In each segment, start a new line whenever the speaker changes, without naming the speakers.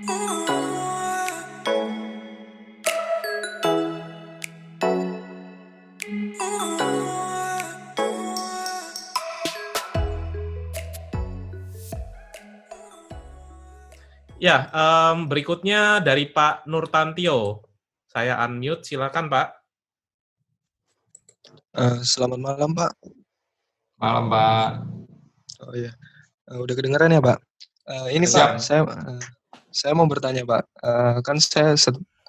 Ya, berikutnya dari Pak Nurtantio. Saya unmute, silakan Pak.
Selamat malam Pak.
Malam Pak.
Oh iya, udah kedengeran ya Pak? Ini
Siap.
Pak, saya mau bertanya Pak. Kan saya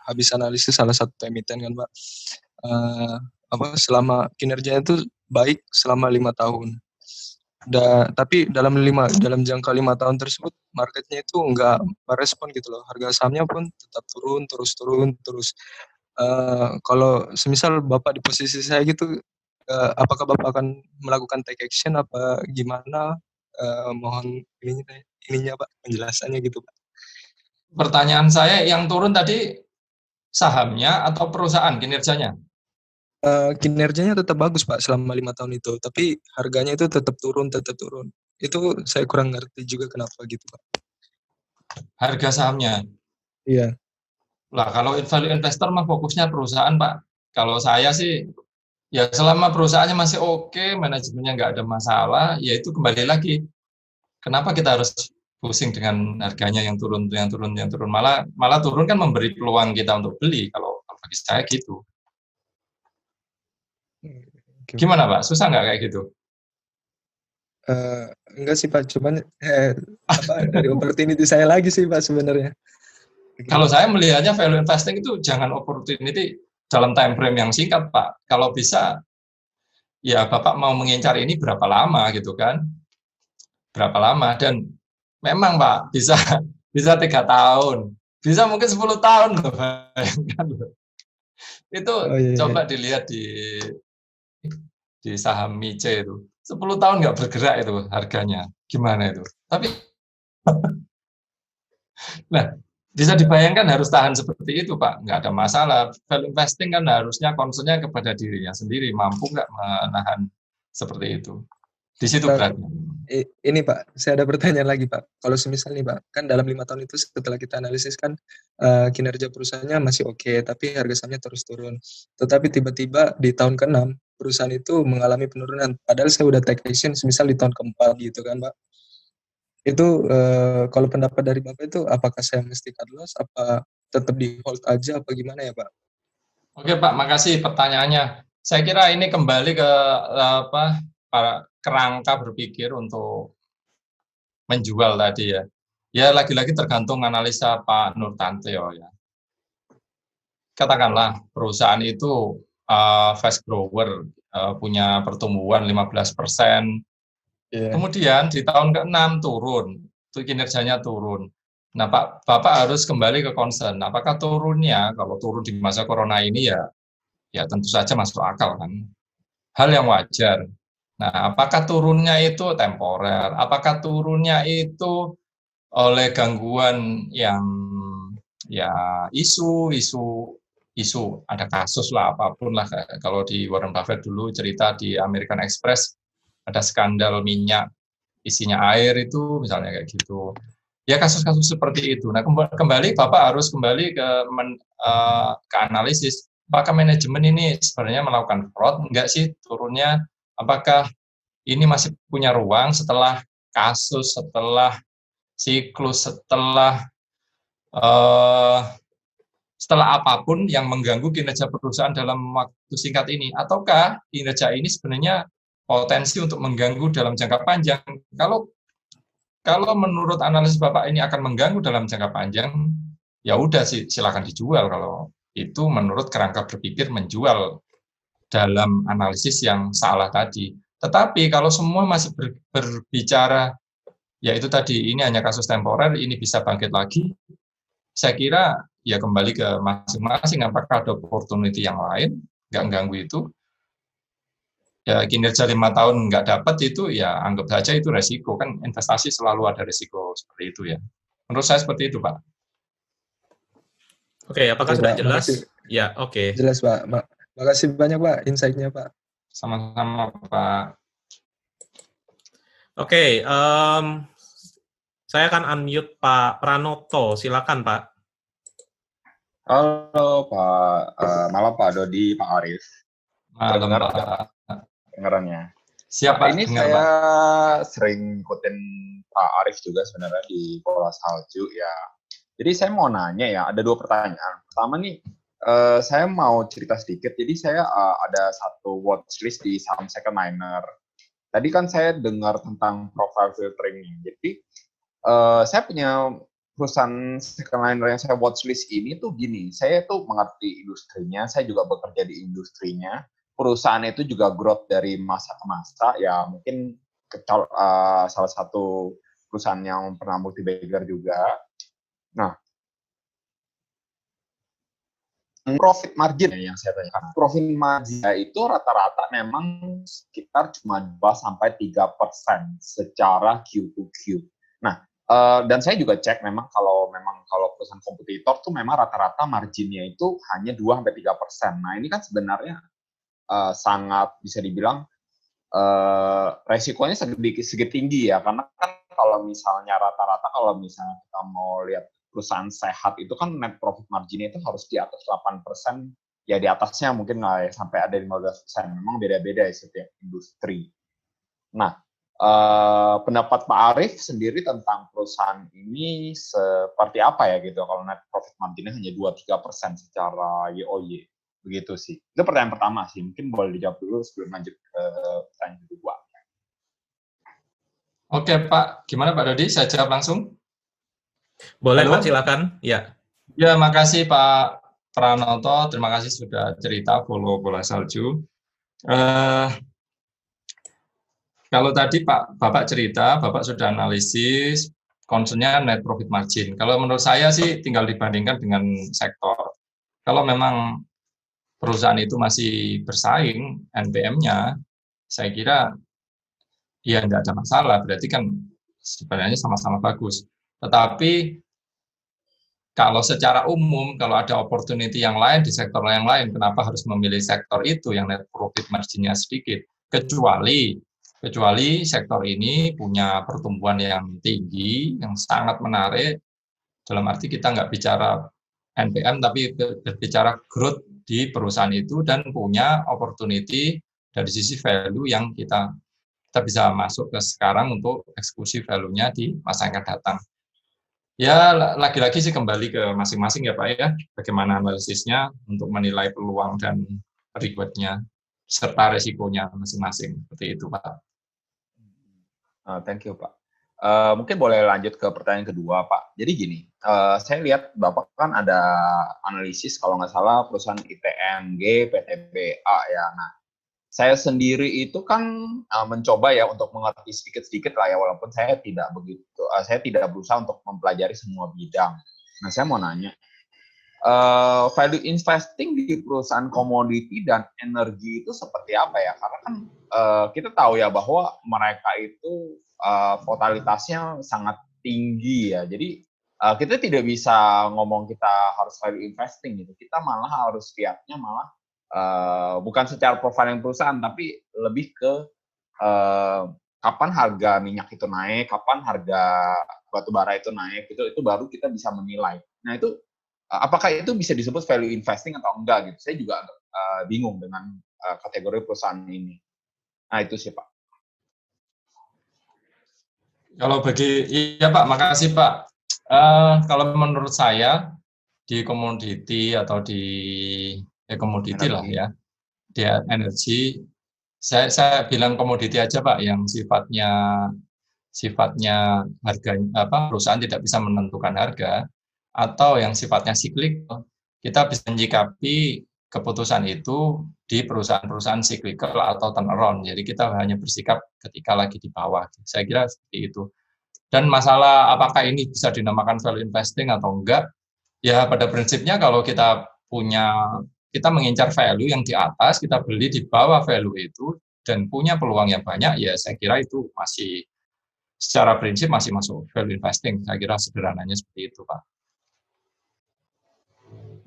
habis analisis salah satu emiten kan Pak. Selama kinerjanya itu baik selama 5 tahun. Tapi dalam jangka 5 tahun tersebut marketnya itu nggak merespon gitu loh. Harga sahamnya pun tetap turun terus. Kalau semisal Bapak di posisi saya gitu, apakah Bapak akan melakukan take action apa gimana? Mohon ininya Pak, penjelasannya gitu Pak.
Pertanyaan saya yang turun tadi sahamnya atau perusahaan kinerjanya?
Kinerjanya tetap bagus Pak selama 5 tahun itu, tapi harganya itu tetap turun. Itu saya kurang ngerti juga kenapa gitu Pak.
Harga sahamnya?
Iya.
Lah kalau value investor mah fokusnya perusahaan Pak. Kalau saya sih ya selama perusahaannya masih oke, manajemennya nggak ada masalah, ya itu kembali lagi. Kenapa kita harus pusing dengan harganya yang turun? Malah turun kan memberi peluang kita untuk beli. Kalau bagi saya gitu. Gimana Pak? Susah nggak kayak gitu?
Enggak sih Pak, cuman dari opportunity saya lagi sih Pak sebenarnya.
Kalau saya melihatnya value investing itu jangan opportunity dalam time frame yang singkat Pak. Kalau bisa ya Bapak mau mengincar ini berapa lama gitu kan? Berapa lama? Dan memang Pak bisa 3 tahun, bisa mungkin 10 tahun loh, bayangkan loh. Itu coba dilihat di saham MICE itu 10 tahun nggak bergerak itu harganya gimana itu. Tapi nah bisa dibayangkan harus tahan seperti itu Pak, nggak ada masalah. Value investing kan harusnya concernnya kepada dirinya sendiri, mampu nggak menahan seperti itu. Di situ beratnya.
Ini Pak, saya ada pertanyaan lagi Pak. Kalau semisal nih Pak, kan dalam 5 tahun itu setelah kita analisis kan kinerja perusahaannya masih oke, tapi harga sahamnya terus turun. Tetapi tiba-tiba di tahun ke-6 perusahaan itu mengalami penurunan. Padahal saya udah take action semisal di tahun ke-4 gitu kan Pak. Itu kalau pendapat dari Bapak itu apakah saya mesti cut loss, apa tetap di hold aja, apa gimana ya Pak?
Oke Pak, makasih pertanyaannya. Saya kira ini kembali ke para kerangka berpikir untuk menjual tadi ya. Ya lagi-lagi tergantung analisa Pak Nurtantio ya. Katakanlah perusahaan itu fast grower, punya pertumbuhan 15%. Kemudian di tahun ke-6 turun, itu kinerjanya turun. Nah, Bapak harus kembali ke concern. Apakah turunnya, kalau turun di masa corona ini ya tentu saja masuk akal kan. Hal yang wajar. Nah, apakah turunnya itu temporer? Apakah turunnya itu oleh gangguan yang ya isu ada kasus lah apapun lah, kalau di Warren Buffett dulu cerita di American Express ada skandal minyak isinya air itu misalnya kayak gitu. Ya kasus-kasus seperti itu. Nah, kembali Bapak harus kembali ke analisis apakah manajemen ini sebenarnya melakukan fraud enggak sih turunnya, apakah ini masih punya ruang setelah kasus, setelah siklus, setelah apapun yang mengganggu kinerja perusahaan dalam waktu singkat ini, ataukah kinerja ini sebenarnya potensi untuk mengganggu dalam jangka panjang. Kalau menurut analisis Bapak ini akan mengganggu dalam jangka panjang, ya udah sih silakan dijual kalau itu menurut kerangka berpikir menjual dalam analisis yang salah tadi. Tetapi kalau semua masih berbicara ya itu tadi ini hanya kasus temporer, ini bisa bangkit lagi, saya kira ya kembali ke masing-masing, apakah ada opportunity yang lain, nggak ganggu itu. Ya kinerja 5 tahun nggak dapat itu ya anggap saja itu resiko, kan investasi selalu ada resiko seperti itu ya. Menurut saya seperti itu Pak.
Oke, apakah sudah jelas?
Makasih.
Ya, oke.
Jelas Pak. Makasih banyak Pak insight-nya Pak.
Sama-sama Pak.
Oke, Saya akan unmute Pak Pranoto. Silakan, Pak.
Halo malam Pak Dodi, Pak Arif.
Malam,
Dengar
Pak.
dengarannya.
Siap, Pak.
Ini
Dengar,
saya
Pak.
sering ikutin Pak Arif juga sebenarnya di Bola Salju ya. Jadi saya mau nanya ya, ada 2 pertanyaan. Pertama nih, saya mau cerita sedikit. Jadi saya ada satu watchlist di saham second liner. Tadi kan saya dengar tentang profile filtering. Jadi saya punya perusahaan second liner yang saya watchlist ini tuh gini, saya tuh mengerti industrinya, saya juga bekerja di industrinya, perusahaan itu juga growth dari masa ke masa, ya mungkin salah satu perusahaan yang pernah multi-bagger juga. Nah, profit margin yang saya tanyakan. Profit margin itu rata-rata memang sekitar cuma 2-3% secara Q to Q. Nah, dan saya juga cek memang kalau perusahaan kompetitor tuh memang rata-rata marginnya itu hanya 2-3%. Nah, ini kan sebenarnya sangat bisa dibilang resikonya sedikit tinggi ya, karena kan kalau misalnya rata-rata kalau misalnya kita mau lihat perusahaan sehat itu kan net profit marginnya itu harus di atas 8%, ya di atasnya mungkin nggak sampai ada 15%. Memang beda-beda ya setiap industri. Nah, pendapat Pak Arif sendiri tentang perusahaan ini seperti apa ya gitu kalau net profit marginnya hanya 2-3% secara YoY, begitu sih. Itu pertanyaan pertama sih, mungkin boleh dijawab dulu sebelum lanjut ke pertanyaan kedua.
Oke, Pak. Gimana, Pak Dodi? Saya jawab langsung?
Boleh,
Halo?
Pak, silakan. Ya.
Ya, makasih Pak Pranoto. Terima kasih sudah cerita follow Bola Salju. Kalau tadi Bapak cerita, Bapak sudah analisis, concern-nya net profit margin. Kalau menurut saya sih tinggal dibandingkan dengan sektor. Kalau memang perusahaan itu masih bersaing, NPM-nya, saya kira ya tidak ada masalah, berarti kan sebenarnya sama-sama bagus. Tetapi kalau secara umum, kalau ada opportunity yang lain di sektor yang lain, kenapa harus memilih sektor itu yang net profit margin-nya sedikit? Kecuali sektor ini punya pertumbuhan yang tinggi, yang sangat menarik, dalam arti kita nggak bicara NPM, tapi berbicara growth di perusahaan itu dan punya opportunity dari sisi value yang kita bisa masuk ke sekarang untuk eksekusi value-nya di masa yang akan datang. Ya, lagi-lagi sih kembali ke masing-masing ya Pak ya, bagaimana analisisnya untuk menilai peluang dan reward-nya, serta resikonya masing-masing, seperti itu Pak.
Thank you, Pak. Mungkin boleh lanjut ke pertanyaan kedua, Pak. Jadi gini, saya lihat Bapak kan ada analisis kalau nggak salah perusahaan ITNG, PTBA ya. Nah, saya sendiri itu kan mencoba ya untuk mengerti sedikit-sedikit lah ya, walaupun saya tidak berusaha untuk mempelajari semua bidang. Nah, saya mau nanya, value investing di perusahaan komoditi dan energi itu seperti apa ya? Karena kan kita tahu ya bahwa mereka itu volatilitasnya sangat tinggi ya. Jadi kita tidak bisa ngomong kita harus value investing gitu. Kita malah harus lihatnya malah bukan secara profiling perusahaan, tapi lebih ke kapan harga minyak itu naik, kapan harga batu bara itu naik, itu baru kita bisa menilai. Nah itu apakah itu bisa disebut value investing atau enggak gitu? Saya juga bingung dengan kategori perusahaan ini. Nah itu sih Pak.
Kalau iya Pak, makasih Pak. Kalau menurut saya di komoditi atau di komoditi lah ya, di energi, saya bilang komoditi aja Pak, yang sifatnya harga perusahaan tidak bisa menentukan harga, atau yang sifatnya siklik, kita bisa menyikapi keputusan itu di perusahaan-perusahaan cyclical atau turnaround. Jadi kita hanya bersikap ketika lagi di bawah. Saya kira seperti itu. Dan masalah apakah ini bisa dinamakan value investing atau enggak, ya pada prinsipnya kalau kita mengincar value yang di atas, kita beli di bawah value itu, dan punya peluang yang banyak, ya saya kira itu masih secara prinsip masih masuk value investing. Saya kira sederhananya seperti itu, Pak.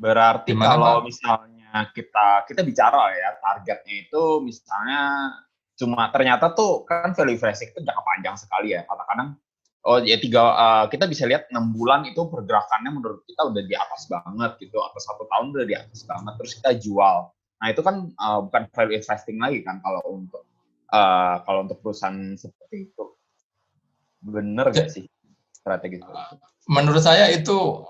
Berarti gimana, kalau Pak? Misalnya kita bicara ya targetnya itu misalnya cuma ternyata tuh kan value investing itu jangka panjang sekali ya. Kadang-kadang Oh ya kita bisa lihat 6 bulan itu pergerakannya menurut kita udah di atas banget gitu, atau 1 tahun udah di atas banget, terus kita jual. Nah itu kan bukan value investing lagi kan kalau untuk perusahaan seperti itu. Bener nggak sih strategi itu?
Menurut saya itu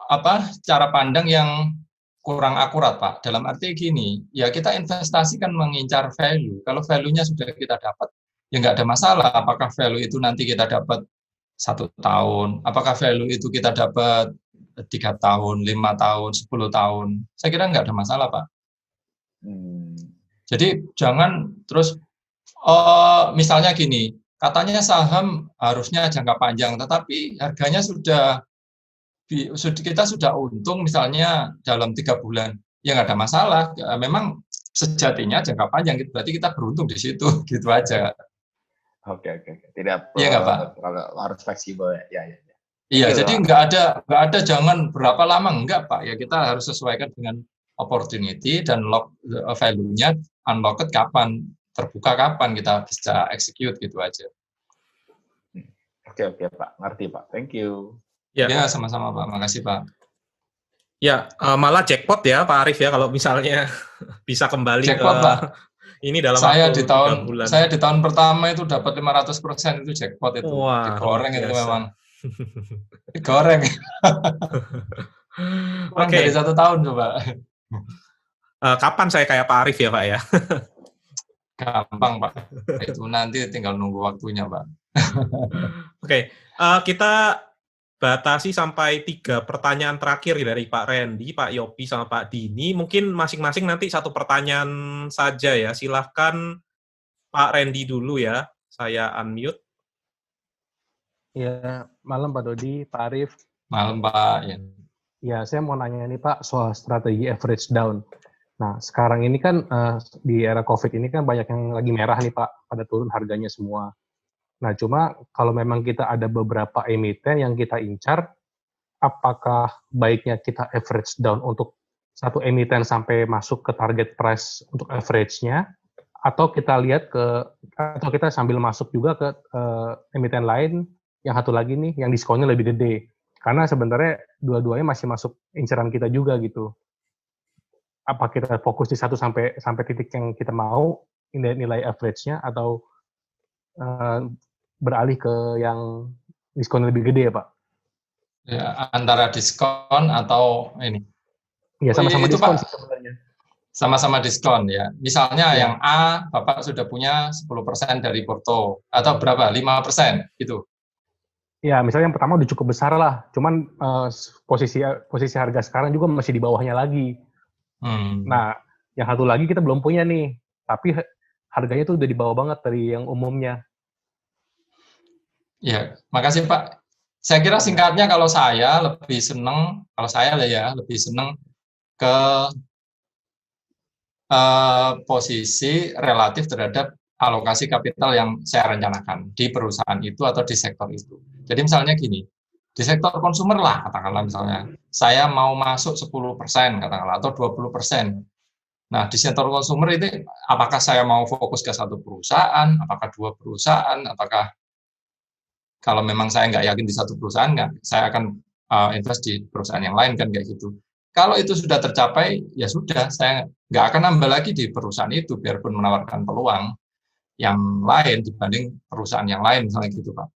cara pandang yang kurang akurat, Pak. Dalam arti gini, ya kita investasi kan mengincar value. Kalau value-nya sudah kita dapat, ya nggak ada masalah. Apakah value itu nanti kita dapat 1 tahun, apakah value itu kita dapat 3 tahun, 5 tahun, 10 tahun. Saya kira nggak ada masalah, Pak. Jadi jangan terus, misalnya gini, katanya saham harusnya jangka panjang, tetapi harganya kita sudah untung misalnya dalam 3 bulan, ya nggak ada masalah. Memang sejatinya jangka panjang, berarti kita beruntung di situ, gitu aja.
Oke. Tidak
Iya nggak, Pak?
Harus fleksibel ya.
Iya, jadi nggak ada jangan berapa lama, enggak, Pak. Ya kita harus sesuaikan dengan opportunity dan value-nya unlocked kapan, terbuka kapan kita bisa execute, gitu aja.
Oke, Pak. Ngerti, Pak. Thank you.
Ya, sama-sama, Pak. Makasih, Pak.
Ya, malah jackpot ya Pak Arief ya kalau misalnya bisa kembali
jackpot,
ke
Pak.
Ini dalam
saya
waktu 3 bulan.
Saya di tahun pertama itu dapat 500% itu jackpot itu.
Wah,
digoreng itu
biasa.
memang. Digoreng. Kurang dari 1 tahun coba.
Kapan saya kayak Pak Arief ya Pak ya?
Gampang, Pak. Itu nanti tinggal nunggu waktunya, Pak.
Oke, kita batasi sampai 3 pertanyaan terakhir dari Pak Randy, Pak Yopi, sama Pak Dini. Mungkin masing-masing nanti 1 pertanyaan saja ya. Silahkan Pak Randy dulu ya. Saya unmute.
Ya, malam Pak Dodi, Pak Arief.
Malam, Pak.
Ya, saya mau nanya nih Pak soal strategi average down. Nah, sekarang ini kan di era COVID ini kan banyak yang lagi merah nih Pak, pada turun harganya semua. Nah, cuma kalau memang kita ada beberapa emiten yang kita incar, apakah baiknya kita average down untuk satu emiten sampai masuk ke target price untuk average-nya, atau kita lihat atau kita sambil masuk juga ke emiten lain, yang satu lagi nih, yang diskonnya lebih gede. Karena sebenarnya dua-duanya masih masuk incaran kita juga gitu. Apa kita fokus di satu sampai titik yang kita mau, nilai average-nya, atau beralih ke yang diskon lebih gede ya Pak?
Ya, antara diskon atau ini.
Ya, sama-sama
itu,
diskon
Pak,
sih sebenarnya.
Sama-sama diskon ya. Misalnya yang A, Bapak sudah punya 10% dari Porto, atau berapa? 5% gitu.
Ya, misalnya yang pertama udah cukup besar lah. Cuman posisi harga sekarang juga masih di bawahnya lagi. Nah, yang satu lagi kita belum punya nih. Tapi harganya tuh udah di bawah banget dari yang umumnya.
Ya, makasih Pak. Saya kira singkatnya kalau saya lebih senang ke posisi relatif terhadap alokasi kapital yang saya rencanakan di perusahaan itu atau di sektor itu. Jadi misalnya gini, di sektor konsumer lah katakanlah misalnya, saya mau masuk 10% katakanlah atau 20%. Nah, di sektor konsumer itu apakah saya mau fokus ke satu perusahaan, apakah 2 perusahaan, apakah kalau memang saya nggak yakin di satu perusahaan, saya akan invest di perusahaan yang lain kan kayak gitu. Kalau itu sudah tercapai, ya sudah, saya nggak akan nambah lagi di perusahaan itu, biarpun menawarkan peluang yang lain dibanding perusahaan yang lain, misalnya gitu, Pak.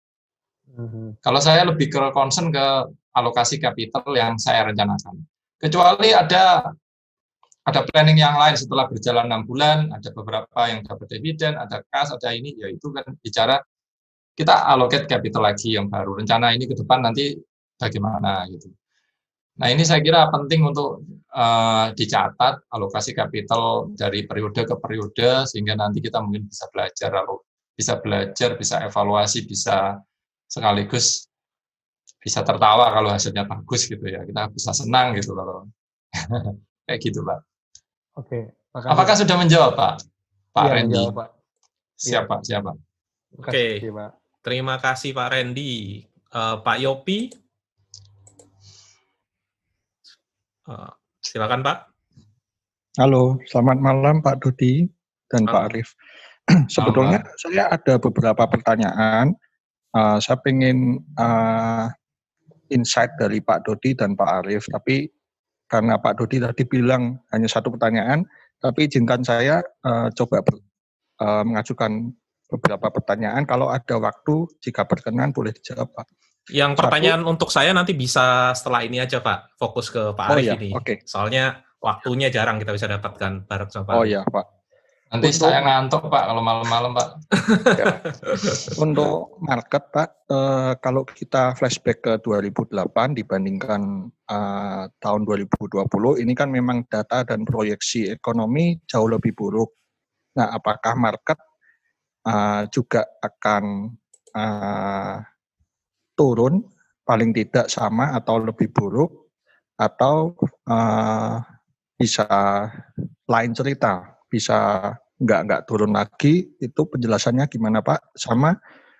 Kalau saya lebih concern ke alokasi kapital yang saya rencanakan. Kecuali ada planning yang lain setelah berjalan 6 bulan, ada beberapa yang dapat dividen, ada kas, ada ini, ya itu kan bicara kita allocate capital lagi yang baru. Rencana ini ke depan nanti bagaimana gitu. Nah, ini saya kira penting untuk dicatat alokasi kapital dari periode ke periode sehingga nanti kita mungkin bisa belajar, bisa evaluasi, bisa sekaligus bisa tertawa kalau hasilnya bagus gitu ya. Kita bisa senang gitu kalau kayak gitu, Pak.
Oke.
Apakah sudah menjawab, Pak? Pak
ya,
Randy.
Menjawab, Pak.
Siapa?
Oke. Terima kasih Pak Randy. Pak Yopi. Silakan Pak.
Halo, selamat malam Pak Dodi dan Pak Arief. Sebetulnya saya ada beberapa pertanyaan. Saya pengen insight dari Pak Dodi dan Pak Arief, tapi karena Pak Dodi tadi bilang hanya satu pertanyaan, tapi izinkan saya coba mengajukan beberapa pertanyaan. Kalau ada waktu, jika berkenan boleh dijawab, Pak.
Yang pertanyaan untuk saya nanti bisa setelah ini aja, Pak. Fokus ke Pak Arief ini.
Okay.
Soalnya waktunya jarang kita bisa dapatkan bareng sama Pak.
Oh iya, Pak.
Nanti saya ngantuk, Pak, kalau malam-malam, Pak.
Ya. Untuk market, Pak, kalau kita flashback ke 2008 dibandingkan tahun 2020, ini kan memang data dan proyeksi ekonomi jauh lebih buruk. Nah, apakah market juga akan turun, paling tidak sama atau lebih buruk, atau bisa lain cerita, bisa nggak turun lagi, itu penjelasannya gimana Pak? Sama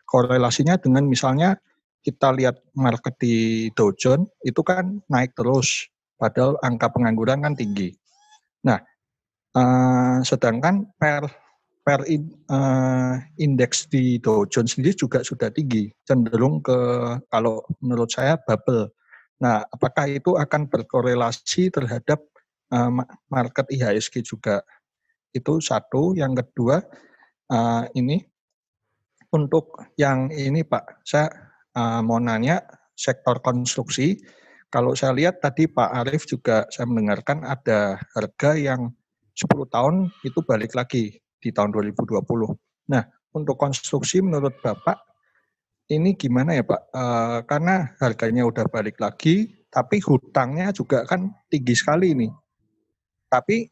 korelasinya dengan misalnya kita lihat market di Dow Jones, itu kan naik terus, padahal angka pengangguran kan tinggi. Nah, sedangkan indeks di Dow Jones sendiri juga sudah tinggi, cenderung ke, kalau menurut saya, bubble. Nah, apakah itu akan berkorelasi terhadap market IHSG juga? Itu satu. Yang kedua, ini untuk yang ini Pak, saya mau nanya sektor konstruksi. Kalau saya lihat tadi Pak Arief juga saya mendengarkan ada harga yang 10 tahun itu balik lagi di tahun 2020. Nah, untuk konstruksi menurut Bapak ini gimana ya Pak? Karena harganya udah balik lagi, tapi hutangnya juga kan tinggi sekali ini. Tapi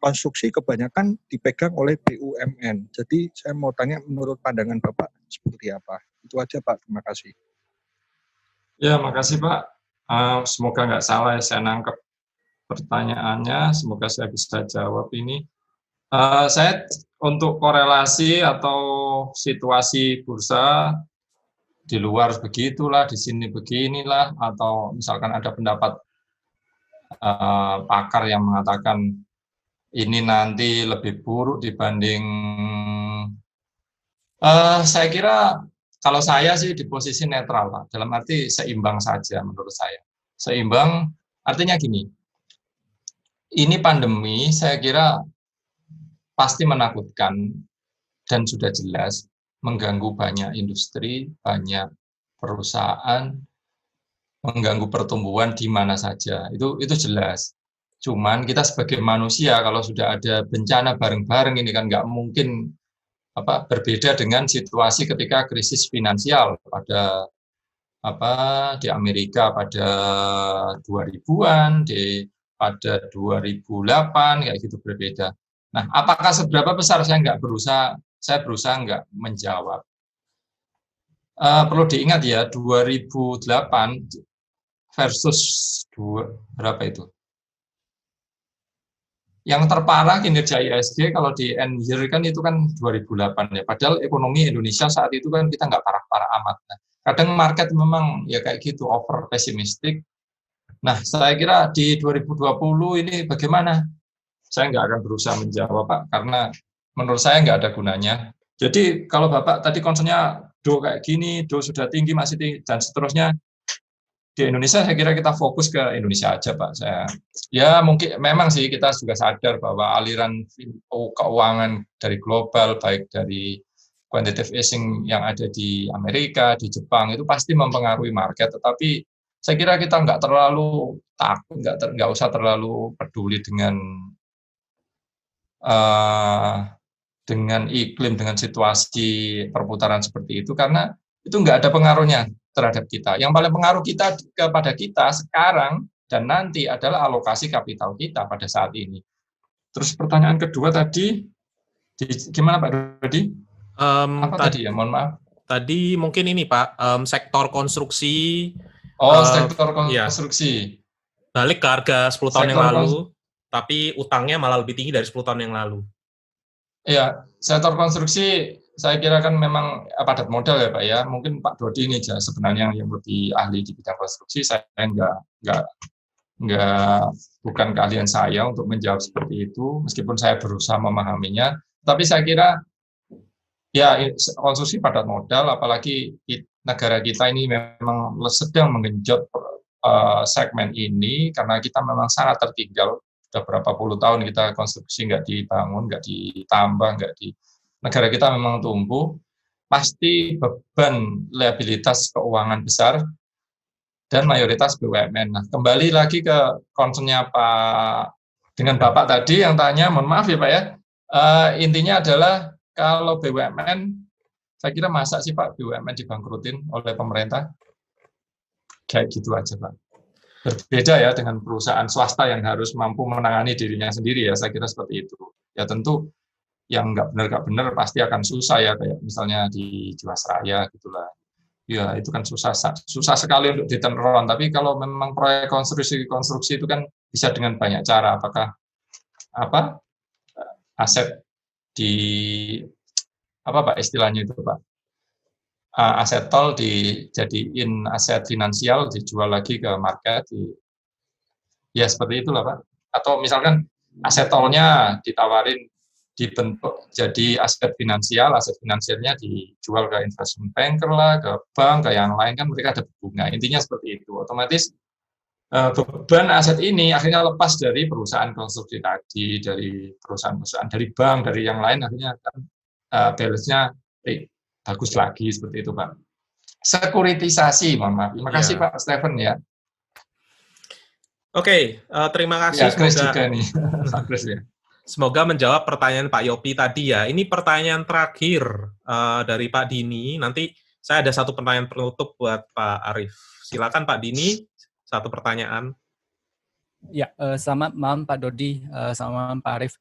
konstruksi kebanyakan dipegang oleh BUMN. Jadi saya mau tanya menurut pandangan Bapak seperti apa? Itu aja Pak, terima kasih.
Ya, makasih Pak. Semoga nggak salah ya saya nangkep pertanyaannya, semoga saya bisa jawab ini. Saya untuk korelasi atau situasi bursa di luar begitulah, di sini beginilah, atau misalkan ada pendapat pakar yang mengatakan ini nanti lebih buruk dibanding, saya kira kalau saya sih di posisi netral Pak, dalam arti seimbang saja menurut saya. Seimbang artinya gini, ini pandemi saya kira pasti menakutkan dan sudah jelas mengganggu banyak industri, banyak perusahaan, mengganggu pertumbuhan di mana saja. Itu jelas. Cuman kita sebagai manusia kalau sudah ada bencana bareng-bareng ini kan nggak mungkin berbeda dengan situasi ketika krisis finansial pada di Amerika pada 2000-an, pada 2008 kayak gitu berbeda. Nah, apakah seberapa besar saya berusaha nggak menjawab. Perlu diingat ya, 2008 versus berapa itu? Yang terparah kinerja IHSG kalau di end year kan itu kan 2008 ya. Padahal ekonomi Indonesia saat itu kan kita nggak parah-parah amat. Nah, kadang market memang ya kayak gitu, over pesimistik. Nah, saya kira di 2020 ini bagaimana? Saya nggak akan berusaha menjawab, Pak, karena menurut saya nggak ada gunanya. Jadi kalau Bapak tadi concernnya Do kayak gini, Do sudah tinggi, masih tinggi, dan seterusnya, di Indonesia saya kira kita fokus ke Indonesia aja, Pak. Ya mungkin memang sih kita juga sadar bahwa aliran keuangan dari global, baik dari quantitative easing yang ada di Amerika, di Jepang, itu pasti mempengaruhi market, tetapi saya kira kita nggak terlalu takut, nggak usah terlalu peduli dengan iklim, dengan situasi perputaran seperti itu, karena itu nggak ada pengaruhnya terhadap kita. Yang paling pengaruh kepada kita sekarang dan nanti adalah alokasi kapital kita pada saat ini. Terus pertanyaan kedua tadi, gimana Pak Dodi? Tadi ya, mohon maaf.
Tadi mungkin ini Pak, sektor konstruksi.
Sektor konstruksi.
Ya. Balik ke harga 10 tahun yang lalu, tapi utangnya malah lebih tinggi dari 10 tahun yang lalu.
Iya, sektor konstruksi saya kira kan memang padat modal ya Pak ya. Mungkin Pak Dodi ini sebenarnya yang lebih ahli di bidang konstruksi. Saya bukan keahlian saya untuk menjawab seperti itu, meskipun saya berusaha memahaminya. Tapi saya kira Ya, konsumsi padat modal, apalagi negara kita ini memang sedang menggenjot segmen ini karena kita memang sangat tertinggal. Sudah berapa puluh tahun kita konstruksi nggak dibangun, nggak ditambah, negara kita memang tumbuh, pasti beban liabilitas keuangan besar dan mayoritas BUMN. Nah, kembali lagi ke concern-nya dengan Bapak tadi yang tanya, mohon maaf ya Pak ya, intinya adalah kalau BUMN, saya kira masa sih Pak BUMN dibangkrutin oleh pemerintah? Kayak gitu aja Pak. Berbeda ya dengan perusahaan swasta yang harus mampu menangani dirinya sendiri ya, saya kira seperti itu. Ya tentu yang nggak benar pasti akan susah ya, kayak misalnya di Jiwasraya gitulah. Ya itu kan susah sekali untuk di-turnaround, tapi kalau memang proyek konstruksi itu kan bisa dengan banyak cara, apakah aset di apa Pak istilahnya itu Pak, aset tol dijadiin aset finansial, dijual lagi ke market, ya seperti itulah Pak. Atau misalkan aset tolnya ditawarin dibentuk jadi aset finansialnya dijual ke investment banker lah, ke bank, ke yang lain, kan mereka ada bunga. Intinya seperti itu. Otomatis beban aset ini akhirnya lepas dari perusahaan konstruksi tadi, dari perusahaan-perusahaan, dari bank, dari yang lain, akhirnya kan balance-nya bagus lagi, seperti itu Pak. Sekuritisasi, mohon maaf. Terima kasih Pak Stephen ya.
Oke, terima kasih.
Ya, Chris juga nih. Pak Chris ya.
Semoga menjawab pertanyaan Pak Yopi tadi ya. Ini pertanyaan terakhir dari Pak Dini. Nanti saya ada satu pertanyaan penutup buat Pak Arief. Silakan Pak Dini, satu pertanyaan.
Ya, selamat malam Pak Dodi, selamat malam Pak Arief.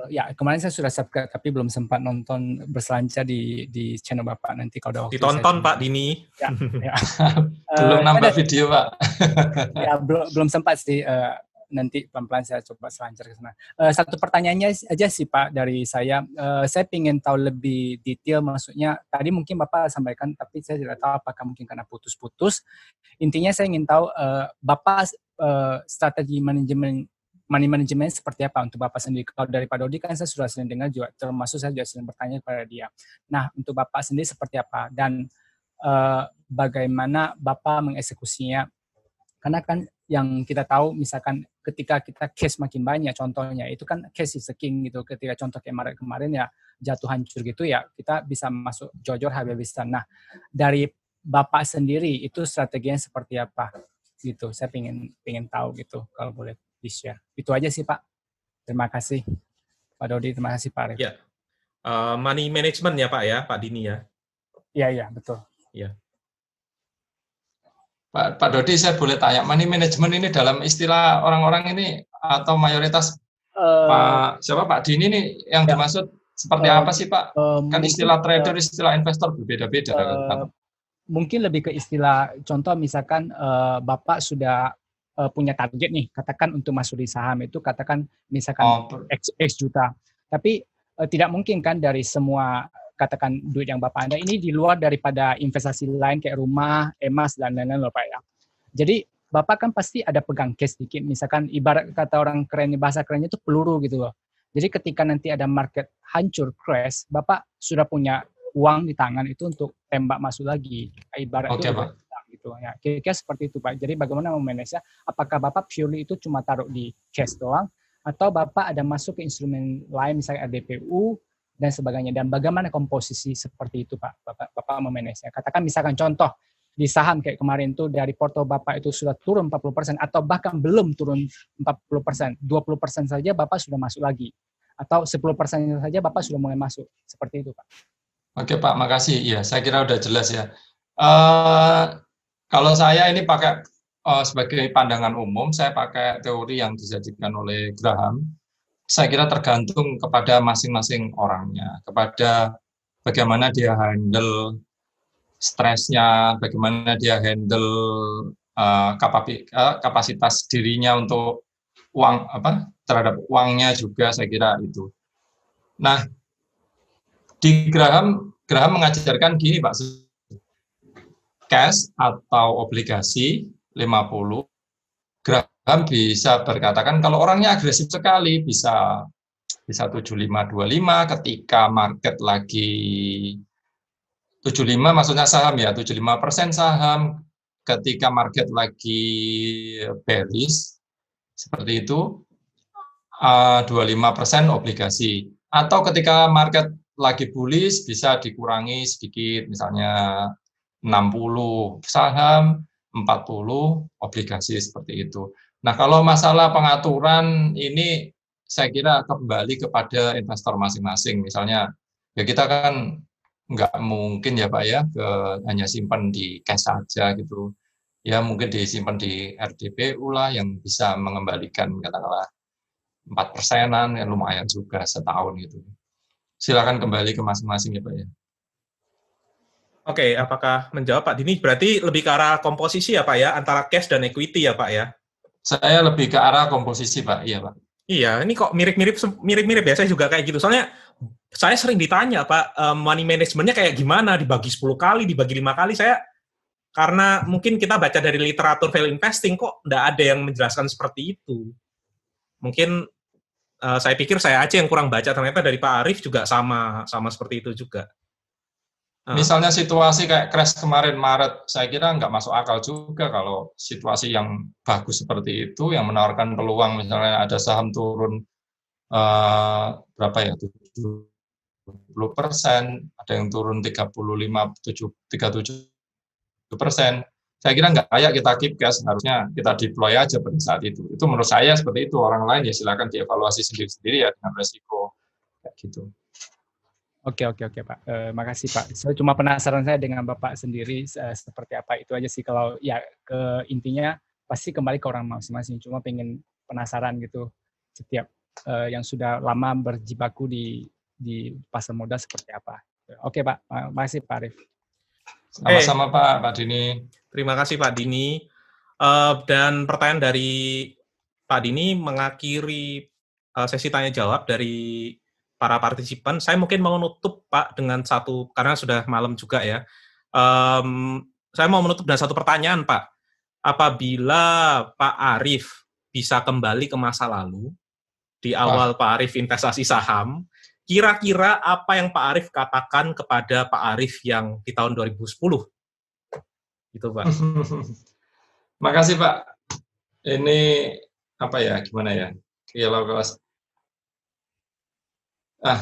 Ya, kemarin saya sudah subscribe tapi belum sempat nonton berselancar di channel Bapak. Nanti kalau ada waktu
ditonton Pak Dini.
Ya, ya.
Belum nambah video Pak.
Ya, belum sempat sih. Nanti pelan-pelan saya coba selancar ke sana. Satu pertanyaannya aja sih Pak dari saya. Saya ingin tahu lebih detail, maksudnya tadi mungkin Bapak sampaikan tapi saya tidak tahu apakah mungkin karena putus-putus. Intinya saya ingin tahu Bapak strategi money management seperti apa untuk Bapak sendiri. Kalau dari Pak Dodi kan saya sudah sering dengar juga, termasuk saya juga sering bertanya kepada dia. Nah, untuk Bapak sendiri seperti apa dan bagaimana Bapak mengeksekusinya? Karena kan yang kita tahu misalkan ketika kita cash makin banyak, contohnya itu kan cash is the king gitu. Ketika contoh kayak kemarin ya jatuh hancur gitu ya, kita bisa masuk jojor habis-habisan. Nah, dari Bapak sendiri itu strateginya seperti apa gitu? Saya pengen tahu gitu kalau boleh di-share. Itu aja sih Pak. Terima kasih Pak Dodi, terima kasih Pak Arief.
Ya. Money management ya Pak ya, Pak Dini ya.
Iya, betul.
Ya.
Pak Dodi, saya boleh tanya, money management ini dalam istilah orang-orang ini atau mayoritas Pak Dini nih yang dimaksud seperti apa sih Pak? Kan istilah trader, istilah investor berbeda-beda.
Mungkin lebih ke istilah, contoh misalkan Bapak sudah punya target nih, katakan untuk masuk di saham itu katakan misalkan X juta. Tapi tidak mungkin kan dari semua katakan duit yang Bapak Anda ini di luar daripada investasi lain kayak rumah, emas, dan lain-lain loh Pak ya. Jadi Bapak kan pasti ada pegang cash sedikit, misalkan ibarat kata orang keren, bahasa kerennya itu peluru gitu loh. Jadi ketika nanti ada market hancur, crash, Bapak sudah punya uang di tangan itu untuk tembak masuk lagi. Ibarat itu
Pak.
Gitu ya. Kira-kira seperti itu Pak. Jadi bagaimana memanage-nya? Apakah Bapak purely itu cuma taruh di cash doang atau Bapak ada masuk ke instrumen lain misalnya DPU dan sebagainya, dan bagaimana komposisi seperti itu Pak Bapak memanage-nya? Katakan misalkan contoh di saham kayak kemarin tuh dari porto Bapak itu sudah turun 40% atau bahkan belum turun 40%, 20% saja Bapak sudah masuk lagi atau 10% saja Bapak sudah mulai masuk. Seperti itu Pak.
Oke Pak, makasih. Iya, saya kira udah jelas ya. Kalau saya ini pakai sebagai pandangan umum, saya pakai teori yang disajikan oleh Graham. Saya kira tergantung kepada masing-masing orangnya, kepada bagaimana dia handle stresnya, bagaimana dia handle kapasitas dirinya untuk uang terhadap uangnya juga, saya kira itu. Nah, di Graham mengajarkan gini Pak, cash atau obligasi 50, Graham bisa berkatakan kalau orangnya agresif sekali bisa bisa 75-25, ketika market lagi 75 maksudnya saham ya, 75% saham, ketika market lagi bearish, seperti itu, 25% obligasi. Atau ketika market lagi bullish, bisa dikurangi sedikit, misalnya 60 saham, 40 obligasi, seperti itu. Nah, kalau masalah pengaturan ini saya kira kembali kepada investor masing-masing. Misalnya, ya kita kan nggak mungkin ya Pak ya, hanya simpan di cash saja gitu. Ya mungkin disimpan di RDPU lah yang bisa mengembalikan katakanlah 4%-an, ya lumayan juga setahun gitu. Silakan kembali ke masing-masing ya Pak ya.
Oke, apakah menjawab Pak Dini? Berarti lebih ke arah komposisi ya Pak ya, antara cash dan equity ya Pak ya?
Saya lebih ke arah komposisi Pak, iya Pak.
Iya, ini kok mirip-mirip ya, saya juga kayak gitu. Soalnya saya sering ditanya Pak, money managementnya kayak gimana, dibagi 10 kali, dibagi 5 kali, karena mungkin kita baca dari literatur value investing, kok nggak ada yang menjelaskan seperti itu. Mungkin saya pikir saya aja yang kurang baca, ternyata dari Pak Arief juga sama seperti itu juga.
Misalnya situasi kayak crash kemarin Maret, saya kira nggak masuk akal juga kalau situasi yang bagus seperti itu, yang menawarkan peluang, misalnya ada saham turun berapa ya, 70%, ada yang turun 37%. Saya kira nggak kayak kita keep cash, harusnya kita deploy aja pada saat itu. Itu menurut saya seperti itu. Orang lain ya silakan dievaluasi sendiri-sendiri ya dengan resiko kayak gitu.
Oke Pak, makasih Pak. Saya cuma penasaran saya dengan Bapak sendiri seperti apa, itu aja sih. Kalau ya ke intinya pasti kembali ke orang masing-masing. Cuma pengen penasaran gitu setiap yang sudah lama berjibaku di pasar modal seperti apa. Oke Pak, makasih Pak Arief.
Sama-sama Pak Dini.
Terima kasih Pak Dini. Dan pertanyaan dari Pak Dini mengakhiri sesi tanya jawab dari para partisipan. Saya mungkin mau menutup Pak dengan satu, karena sudah malam juga ya. Saya mau menutup dengan satu pertanyaan Pak. Apabila Pak Arief bisa kembali ke masa lalu, di awal Pak Arief investasi saham, kira-kira apa yang Pak Arief katakan kepada Pak Arief yang di tahun 2010? Gitu Pak.
Makasih Pak. Ini apa ya, gimana ya?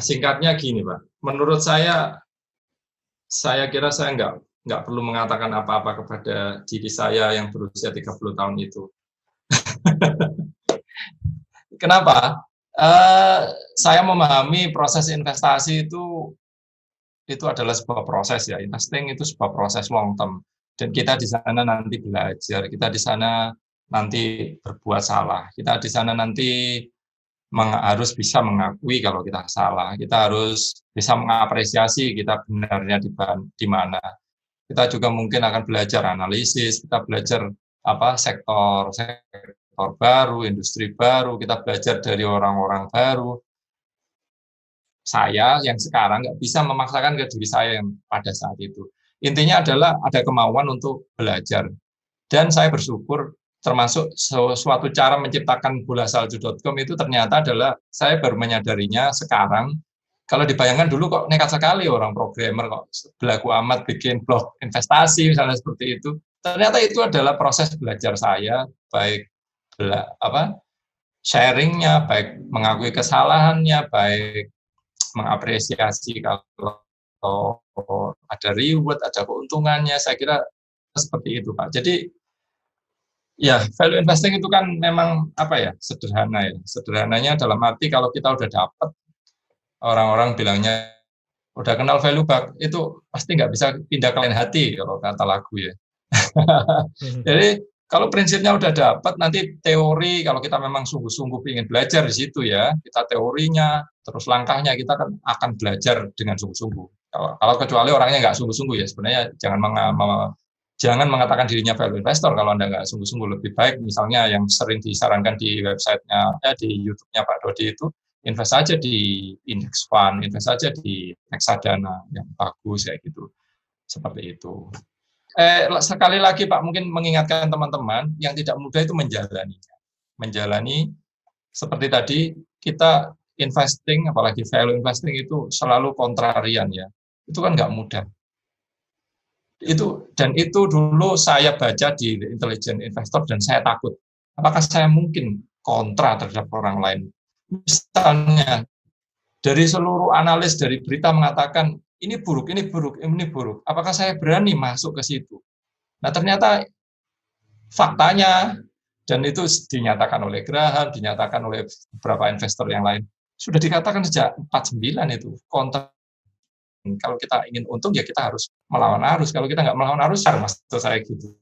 Singkatnya gini Pak. Menurut saya kira saya nggak perlu mengatakan apa-apa kepada diri saya yang berusia 30 tahun itu. Kenapa? Saya memahami proses investasi itu adalah sebuah proses ya. Investing itu sebuah proses long term. Dan kita di sana nanti belajar, kita di sana nanti berbuat salah, kita di sana nanti harus bisa mengakui kalau kita salah, kita harus bisa mengapresiasi kita benarnya di mana. Kita juga mungkin akan belajar analisis, kita belajar sektor baru, industri baru, kita belajar dari orang-orang baru. Saya yang sekarang nggak bisa memaksakan ke diri saya yang pada saat itu. Intinya adalah ada kemauan untuk belajar. Dan saya bersyukur termasuk suatu cara menciptakan bolasalju.com itu ternyata adalah saya baru menyadarinya sekarang. Kalau dibayangkan dulu kok nekat sekali orang programmer kok belagu amat bikin blog investasi misalnya seperti itu. Ternyata itu adalah proses belajar saya, baik sharingnya, baik mengakui kesalahannya, baik mengapresiasi kalau ada reward, ada keuntungannya. Saya kira seperti itu Pak. Jadi ya, value investing itu kan memang sederhana ya. Sederhananya dalam arti kalau kita udah dapat, orang-orang bilangnya udah kenal value bug, itu pasti nggak bisa pindah ke lain hati kalau kata lagu ya. Jadi kalau prinsipnya udah dapat, nanti teori kalau kita memang sungguh-sungguh ingin belajar di situ ya, kita teorinya, terus langkahnya kita akan belajar dengan sungguh-sungguh. Kalau kecuali orangnya nggak sungguh-sungguh ya, sebenarnya jangan mengatakan dirinya value investor kalau Anda nggak sungguh-sungguh. Lebih baik misalnya yang sering disarankan di websitenya, di YouTube-nya Pak Dodi itu, invest saja di index fund, invest saja di reksadana yang bagus kayak gitu. Seperti itu. Sekali lagi Pak, mungkin mengingatkan teman-teman yang tidak mudah itu menjalani seperti tadi, kita investing, apalagi value investing itu selalu kontrarian ya. Itu kan nggak mudah. Itu dulu saya baca di Intelligent Investor dan saya takut. Apakah saya mungkin kontra terhadap orang lain? Misalnya dari seluruh analis dari berita mengatakan ini buruk, ini buruk, ini buruk. Apakah saya berani masuk ke situ? Nah ternyata faktanya, dan itu dinyatakan oleh Graham, dinyatakan oleh beberapa investor yang lain, sudah dikatakan sejak 49 itu, kontra. Kalau kita ingin untung, ya kita harus melawan arus. Kalau kita nggak melawan arus, maksud saya gitu.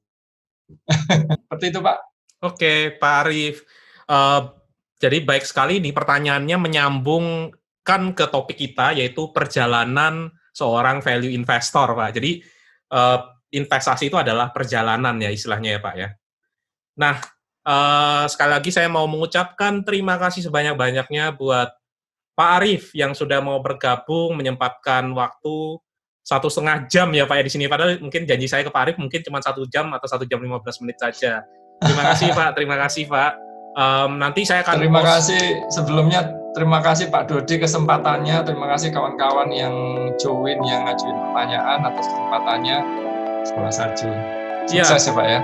Seperti itu, Pak.
Oke, Pak Arief. Jadi baik sekali nih pertanyaannya menyambungkan ke topik kita, yaitu perjalanan seorang value investor, Pak. Jadi investasi itu adalah perjalanan ya istilahnya ya, Pak ya. Nah, sekali lagi saya mau mengucapkan terima kasih sebanyak-banyaknya buat Pak Arief yang sudah mau bergabung, menyempatkan waktu 1,5 jam ya Pak ya di sini. Padahal mungkin janji saya ke Pak Arief mungkin cuma 1 jam atau 1 jam 15 menit saja. Terima kasih Pak, terima kasih Pak. Nanti saya akan
terima kasih sebelumnya, terima kasih Pak Dodi kesempatannya, terima kasih kawan-kawan yang join, yang ngajuin pertanyaan atas kesempatannya. Sekolah Sarjo. Sukses ya Pak ya.